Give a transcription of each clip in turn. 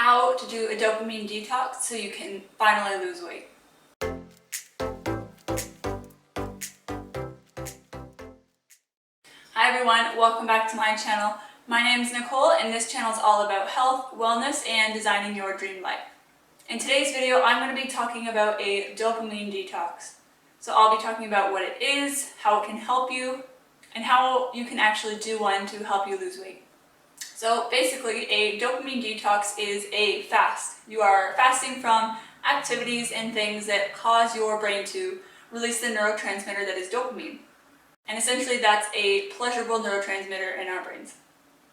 how to do a dopamine detox so you can finally lose weight. Hi everyone, welcome back to my channel. My name is Nicole and this channel is all about health, wellness, and designing your dream life. In today's video, I'm going to be talking about a dopamine detox. So I'll be talking about what it is, how it can help you, and how you can actually do one to help you lose weight. So basically, a dopamine detox is a fast. You are fasting from activities and things that cause your brain to release the neurotransmitter that is dopamine. And essentially that's a pleasurable neurotransmitter in our brains.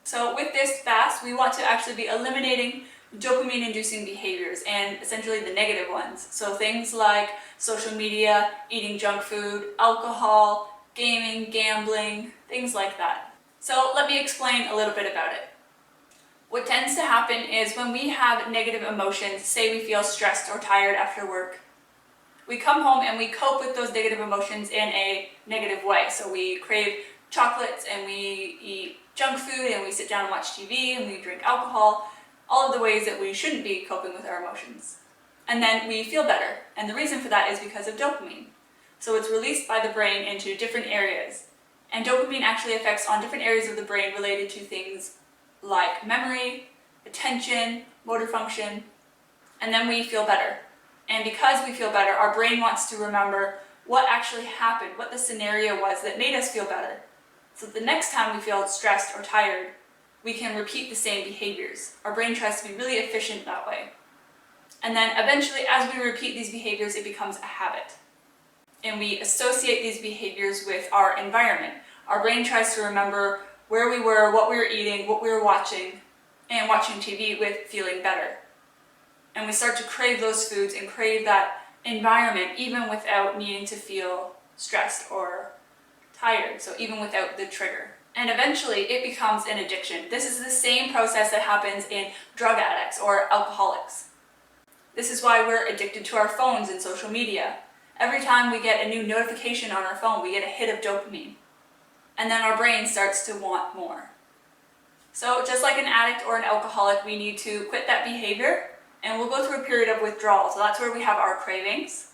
So with this fast, we want to actually be eliminating dopamine-inducing behaviors and essentially the negative ones. So things like social media, eating junk food, alcohol, gaming, gambling, things like that. So let me explain a little bit about it. What tends to happen is when we have negative emotions, say we feel stressed or tired after work, we come home and we cope with those negative emotions in a negative way. So we crave chocolates and we eat junk food and we sit down and watch TV and we drink alcohol, all of the ways that we shouldn't be coping with our emotions. And then we feel better. And the reason for that is because of dopamine. So it's released by the brain into different areas. And dopamine actually affects on different areas of the brain related to things like memory, attention, motor function, and then we feel better. And because we feel better, our brain wants to remember what actually happened, what the scenario was that made us feel better. So the next time we feel stressed or tired, we can repeat the same behaviors. Our brain tries to be really efficient that way. And then eventually, as we repeat these behaviors, it becomes a habit. And we associate these behaviors with our environment. Our brain tries to remember where we were, what we were eating, what we were watching, and watching TV with feeling better. And we start to crave those foods and crave that environment even without needing to feel stressed or tired, so even without the trigger. And eventually it becomes an addiction. This is the same process that happens in drug addicts or alcoholics. This is why we're addicted to our phones and social media. Every time we get a new notification on our phone, we get a hit of dopamine. And then our brain starts to want more. So just like an addict or an alcoholic, we need to quit that behavior, and we'll go through a period of withdrawal. So that's where we have our cravings,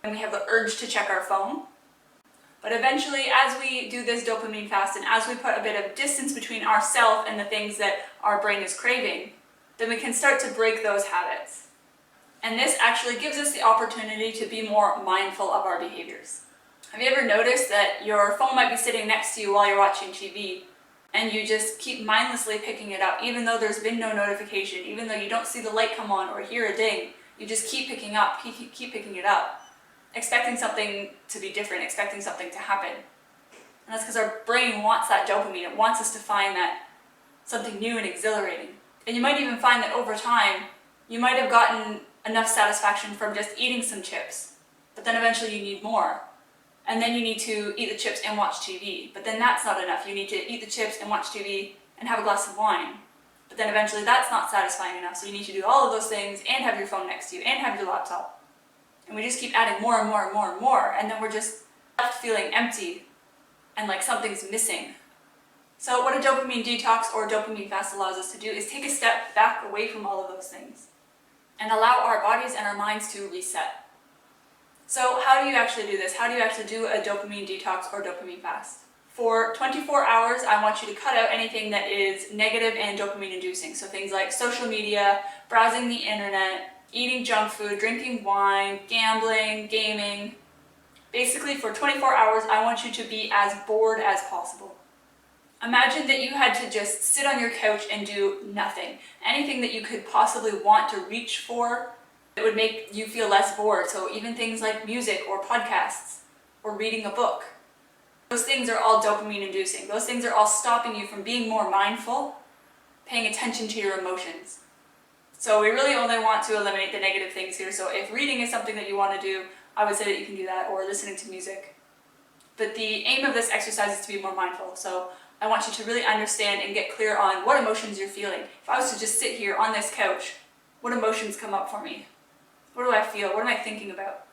and we have the urge to check our phone. But eventually, as we do this dopamine fast, and as we put a bit of distance between ourselves and the things that our brain is craving, then we can start to break those habits. And this actually gives us the opportunity to be more mindful of our behaviors. Have you ever noticed that your phone might be sitting next to you while you're watching TV, and you just keep mindlessly picking it up, even though there's been no notification, even though you don't see the light come on or hear a ding, you just keep picking picking it up, expecting something to be different, expecting something to happen. And that's because our brain wants that dopamine. It wants us to find that something new and exhilarating. And you might even find that over time, you might have gotten enough satisfaction from just eating some chips, but then eventually you need more. And then you need to eat the chips and watch TV. But then that's not enough. You need to eat the chips and watch TV and have a glass of wine. But then eventually that's not satisfying enough. So you need to do all of those things and have your phone next to you and have your laptop. And we just keep adding more and more and more and more. And then we're just left feeling empty and like something's missing. So what a dopamine detox or dopamine fast allows us to do is take a step back away from all of those things and allow our bodies and our minds to reset. So how do you actually do this? How do you actually do a dopamine detox or dopamine fast? For 24 hours, I want you to cut out anything that is negative and dopamine inducing. So things like social media, browsing the internet, eating junk food, drinking wine, gambling, gaming. Basically for 24 hours, I want you to be as bored as possible. Imagine that you had to just sit on your couch and do nothing. Anything that you could possibly want to reach for, it would make you feel less bored. So even things like music or podcasts or reading a book. Those things are all dopamine inducing. Those things are all stopping you from being more mindful, paying attention to your emotions. So we really only want to eliminate the negative things here. So if reading is something that you want to do, I would say that you can do that, or listening to music. But the aim of this exercise is to be more mindful. So I want you to really understand and get clear on what emotions you're feeling. If I was to just sit here on this couch, what emotions come up for me? What do I feel? What am I thinking about?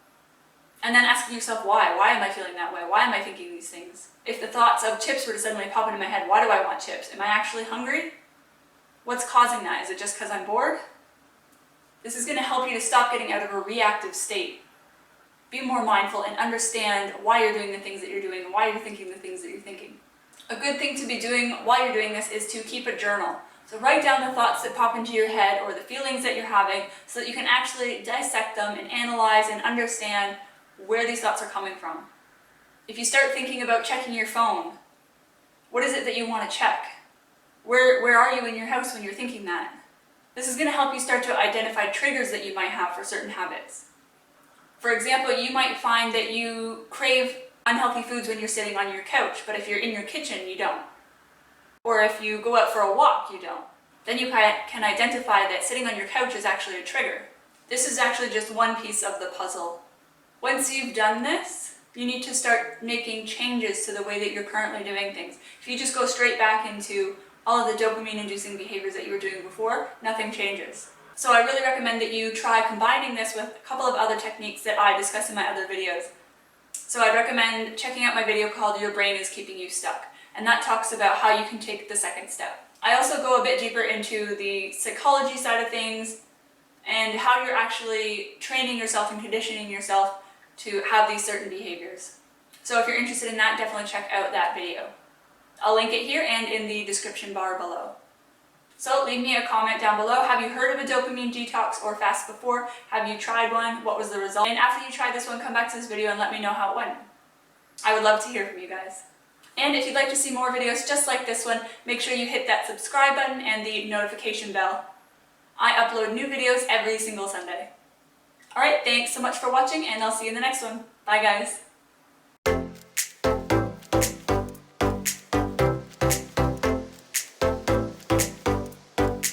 And then asking yourself why. Why am I feeling that way? Why am I thinking these things? If the thoughts of chips were to suddenly pop into my head, why do I want chips? Am I actually hungry? What's causing that? Is it just because I'm bored? This is going to help you to stop getting out of a reactive state. Be more mindful and understand why you're doing the things that you're doing and why you're thinking the things that you're thinking. A good thing to be doing while you're doing this is to keep a journal. So write down the thoughts that pop into your head or the feelings that you're having so that you can actually dissect them and analyze and understand where these thoughts are coming from. If you start thinking about checking your phone, what is it that you want to check? Where are you in your house when you're thinking that? This is going to help you start to identify triggers that you might have for certain habits. For example, you might find that you crave unhealthy foods when you're sitting on your couch, but if you're in your kitchen, you don't. Or if you go out for a walk, you don't. Then you can identify that sitting on your couch is actually a trigger. This is actually just one piece of the puzzle. Once you've done this, you need to start making changes to the way that you're currently doing things. If you just go straight back into all of the dopamine-inducing behaviors that you were doing before, nothing changes. So I really recommend that you try combining this with a couple of other techniques that I discuss in my other videos. So I'd recommend checking out my video called Your Brain is Keeping You Stuck, and that talks about how you can take the second step. I also go a bit deeper into the psychology side of things and how you're actually training yourself and conditioning yourself to have these certain behaviors. So if you're interested in that, definitely check out that video. I'll link it here and in the description bar below. So leave me a comment down below. Have you heard of a dopamine detox or fast before? Have you tried one? What was the result? And after you try this one, come back to this video and let me know how it went. I would love to hear from you guys. And if you'd like to see more videos just like this one, make sure you hit that subscribe button and the notification bell. I upload new videos every single Sunday. Alright, thanks so much for watching and I'll see you in the next one. Bye guys.